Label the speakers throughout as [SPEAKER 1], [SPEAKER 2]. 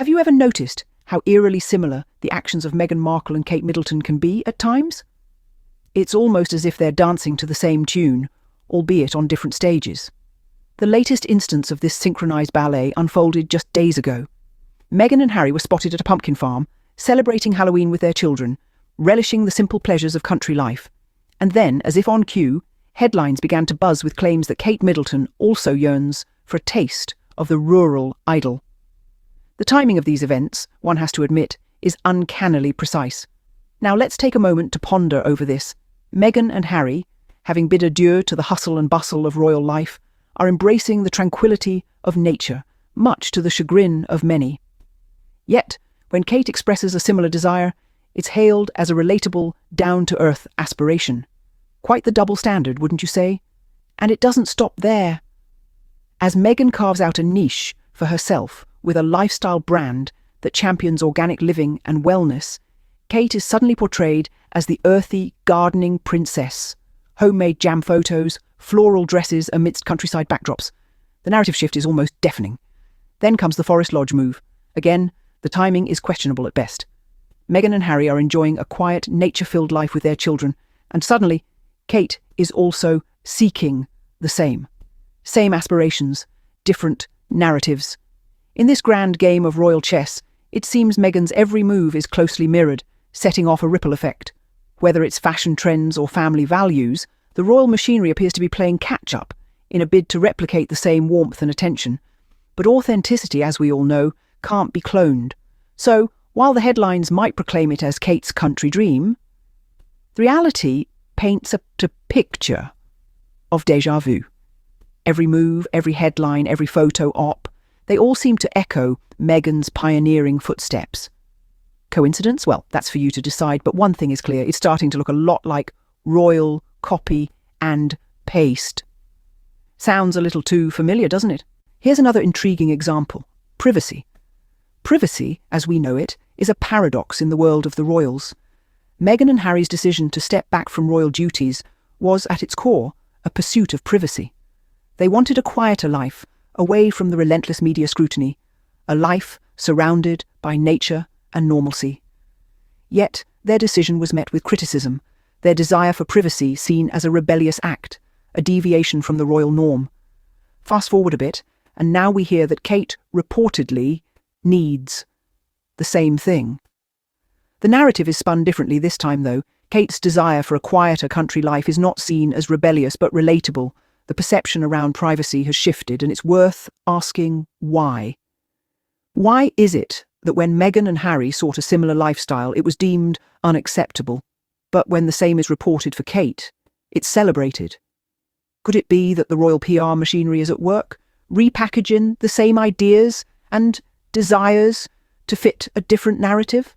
[SPEAKER 1] Have you ever noticed how eerily similar the actions of Meghan Markle and Kate Middleton can be at times? It's almost as if they're dancing to the same tune, albeit on different stages. The latest instance of this synchronized ballet unfolded just days ago. Meghan and Harry were spotted at a pumpkin farm, celebrating Halloween with their children, relishing the simple pleasures of country life. And then, as if on cue, headlines began to buzz with claims that Kate Middleton also yearns for a taste of the rural idyll. The timing of these events, one has to admit, is uncannily precise. Now let's take a moment to ponder over this. Meghan and Harry, having bid adieu to the hustle and bustle of royal life, are embracing the tranquility of nature, much to the chagrin of many. Yet, when Kate expresses a similar desire, it's hailed as a relatable, down-to-earth aspiration. Quite the double standard, wouldn't you say? And it doesn't stop there. As Meghan carves out a niche for herself with a lifestyle brand that champions organic living and wellness, Kate is suddenly portrayed as the earthy, gardening princess. Homemade jam photos, floral dresses amidst countryside backdrops. The narrative shift is almost deafening. Then comes the Forest Lodge move. Again, the timing is questionable at best. Meghan and Harry are enjoying a quiet, nature-filled life with their children, and suddenly, Kate is also seeking the same. Same aspirations, different narratives. In this grand game of royal chess, it seems Meghan's every move is closely mirrored, setting off a ripple effect. Whether it's fashion trends or family values, the royal machinery appears to be playing catch-up in a bid to replicate the same warmth and attention. But authenticity, as we all know, can't be cloned. So, while the headlines might proclaim it as Kate's country dream, the reality paints a picture of déjà vu. Every move, every headline, every photo op, they all seem to echo Meghan's pioneering footsteps. Coincidence? Well, that's for you to decide, but one thing is clear, it's starting to look a lot like royal copy and paste. Sounds a little too familiar, doesn't it? Here's another intriguing example. Privacy. Privacy, as we know it, is a paradox in the world of the royals. Meghan and Harry's decision to step back from royal duties was, at its core, a pursuit of privacy. They wanted a quieter life, away from the relentless media scrutiny, a life surrounded by nature and normalcy. Yet, their decision was met with criticism, their desire for privacy seen as a rebellious act, a deviation from the royal norm. Fast forward a bit, and now we hear that Kate reportedly needs the same thing. The narrative is spun differently this time, though. Kate's desire for a quieter country life is not seen as rebellious but relatable. The perception around privacy has shifted, and it's worth asking why. Why is it that when Meghan and Harry sought a similar lifestyle, it was deemed unacceptable, but when the same is reported for Kate, it's celebrated? Could it be that the royal PR machinery is at work, repackaging the same ideas and desires to fit a different narrative?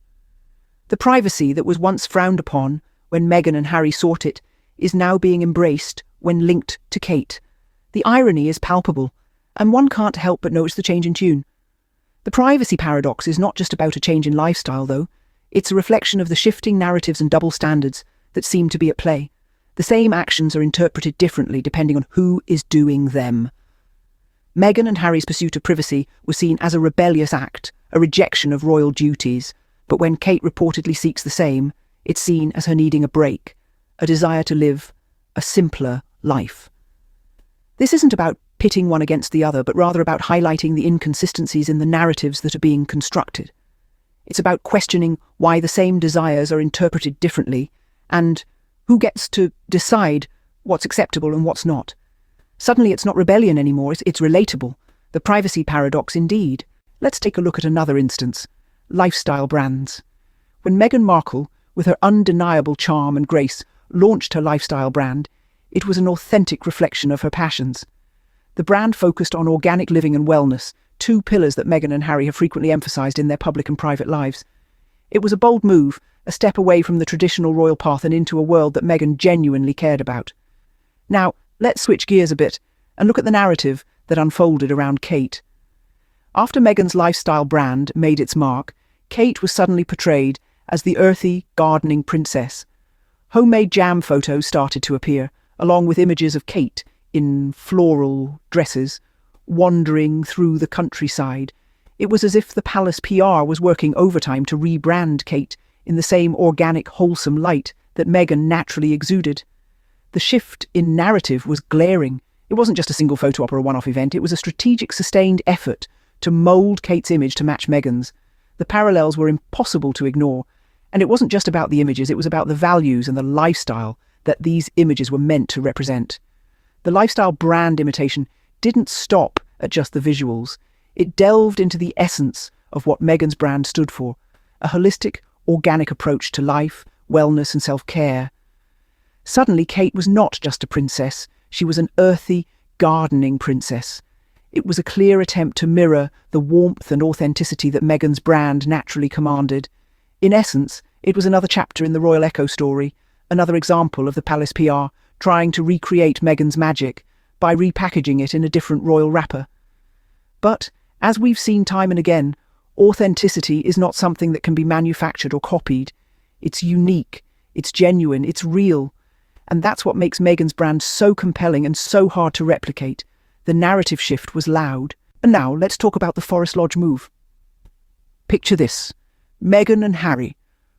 [SPEAKER 1] The privacy that was once frowned upon when Meghan and Harry sought it is now being embraced when linked to Kate. The irony is palpable, and one can't help but notice the change in tune. The privacy paradox is not just about a change in lifestyle, though. It's a reflection of the shifting narratives and double standards that seem to be at play. The same actions are interpreted differently depending on who is doing them. Meghan and Harry's pursuit of privacy was seen as a rebellious act, a rejection of royal duties, but when Kate reportedly seeks the same, it's seen as her needing a break, a desire to live a simpler life. This isn't about pitting one against the other, but rather about highlighting the inconsistencies in the narratives that are being constructed. It's about questioning why the same desires are interpreted differently, and who gets to decide what's acceptable and what's not. Suddenly it's not rebellion anymore, it's relatable. The privacy paradox indeed. Let's take a look at another instance. Lifestyle brands. When Meghan Markle, with her undeniable charm and grace, launched her lifestyle brand, it was an authentic reflection of her passions. The brand focused on organic living and wellness, two pillars that Meghan and Harry have frequently emphasised in their public and private lives. It was a bold move, a step away from the traditional royal path and into a world that Meghan genuinely cared about. Now, let's switch gears a bit and look at the narrative that unfolded around Kate. After Meghan's lifestyle brand made its mark, Kate was suddenly portrayed as the earthy, gardening princess. Homemade jam photos started to appear, along with images of Kate in floral dresses, wandering through the countryside, It was as if the palace PR was working overtime to rebrand Kate in the same organic, wholesome light that Meghan naturally exuded. The shift in narrative was glaring. It wasn't just a single photo op or a one-off event, it was a strategic, sustained effort to mould Kate's image to match Meghan's. The parallels were impossible to ignore, and it wasn't just about the images, it was about the values and the lifestyle that these images were meant to represent. The lifestyle brand imitation didn't stop at just the visuals. It delved into the essence of what Meghan's brand stood for, a holistic, organic approach to life, wellness and self-care. Suddenly, Kate was not just a princess, she was an earthy, gardening princess. It was a clear attempt to mirror the warmth and authenticity that Meghan's brand naturally commanded. In essence, it was another chapter in the Royal Echo story, another example of the Palace PR trying to recreate Meghan's magic by repackaging it in a different royal wrapper. But, as we've seen time and again, authenticity is not something that can be manufactured or copied. It's unique, it's genuine, it's real. And that's what makes Meghan's brand so compelling and so hard to replicate. The narrative shift was loud. And now, let's talk about the Forest Lodge move. Picture this: Meghan and Harry,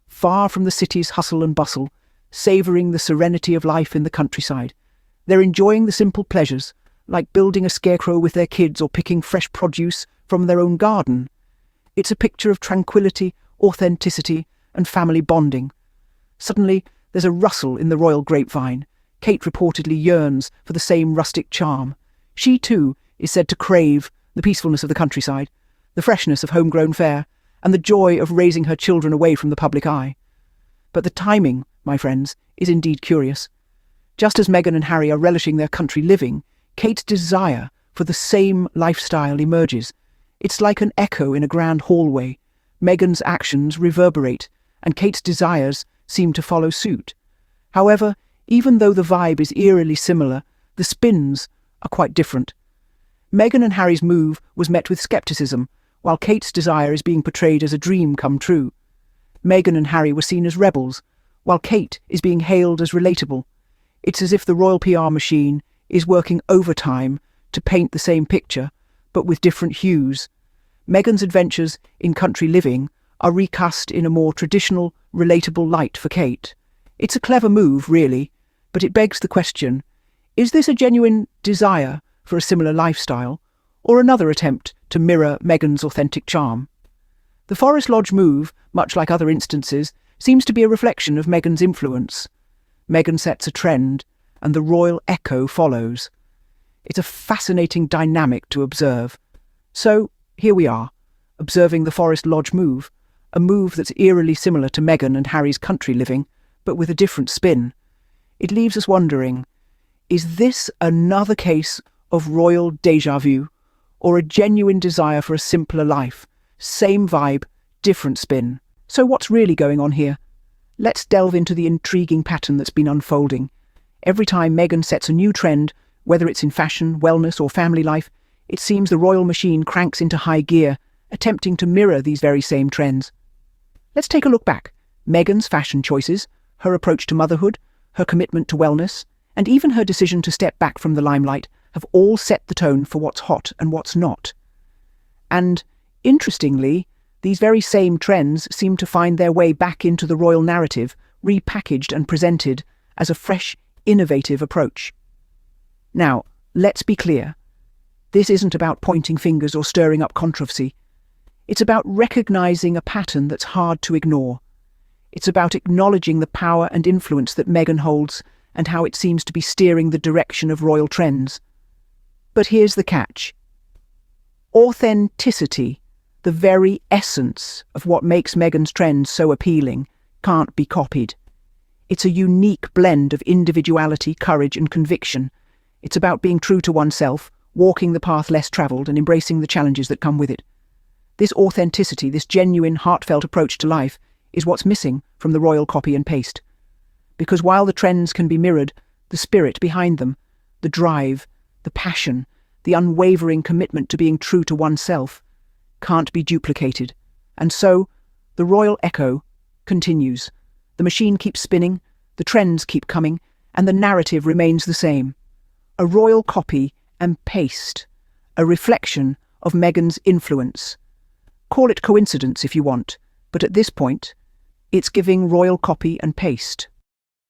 [SPEAKER 1] far from the city's hustle and bustle, savouring the serenity of life in the countryside. They're enjoying the simple pleasures, like building a scarecrow with their kids or picking fresh produce from their own garden. It's a picture of tranquility, authenticity, and family bonding. Suddenly, there's a rustle in the royal grapevine. Kate reportedly yearns for the same rustic charm. She, too, is said to crave the peacefulness of the countryside, the freshness of homegrown fare, and the joy of raising her children away from the public eye. But the timing, my friends, is indeed curious. Just as Meghan and Harry are relishing their country living, Kate's desire for the same lifestyle emerges. It's like an echo in a grand hallway. Meghan's actions reverberate, and Kate's desires seem to follow suit. However, even though the vibe is eerily similar, the spins are quite different. Meghan and Harry's move was met with skepticism, while Kate's desire is being portrayed as a dream come true. Meghan and Harry were seen as rebels, while Kate is being hailed as relatable. It's as if the royal PR machine is working overtime to paint the same picture, but with different hues. Meghan's adventures in country living are recast in a more traditional, relatable light for Kate. It's a clever move, really, but it begs the question, is this a genuine desire for a similar lifestyle, or another attempt to mirror Meghan's authentic charm? The Forest Lodge move, much like other instances, seems to be a reflection of Meghan's influence. Meghan sets a trend, and the royal echo follows. It's a fascinating dynamic to observe. So, here we are, observing the Forest Lodge move, a move that's eerily similar to Meghan and Harry's country living, but with a different spin. It leaves us wondering, is this another case of royal déjà vu, or a genuine desire for a simpler life? Same vibe, different spin. So what's really going on here? Let's delve into the intriguing pattern that's been unfolding. Every time Meghan sets a new trend, whether it's in fashion, wellness, or family life, it seems the royal machine cranks into high gear, attempting to mirror these very same trends. Let's take a look back. Meghan's fashion choices, her approach to motherhood, her commitment to wellness, and even her decision to step back from the limelight have all set the tone for what's hot and what's not. And, interestingly, these very same trends seem to find their way back into the royal narrative, repackaged and presented as a fresh, innovative approach. Now, let's be clear. This isn't about pointing fingers or stirring up controversy. It's about recognizing a pattern that's hard to ignore. It's about acknowledging the power and influence that Meghan holds and how it seems to be steering the direction of royal trends. But here's the catch. Authenticity, the very essence of what makes Meghan's trends so appealing, can't be copied. It's a unique blend of individuality, courage, and conviction. It's about being true to oneself, walking the path less travelled, and embracing the challenges that come with it. This authenticity, this genuine, heartfelt approach to life, is what's missing from the royal copy and paste. Because while the trends can be mirrored, the spirit behind them, the drive, the passion, the unwavering commitment to being true to oneself, can't be duplicated. And so, the royal echo continues. The machine keeps spinning, the trends keep coming, and the narrative remains the same. A royal copy and paste, a reflection of Meghan's influence, Call it coincidence if you want, but at this point, it's giving royal copy and paste.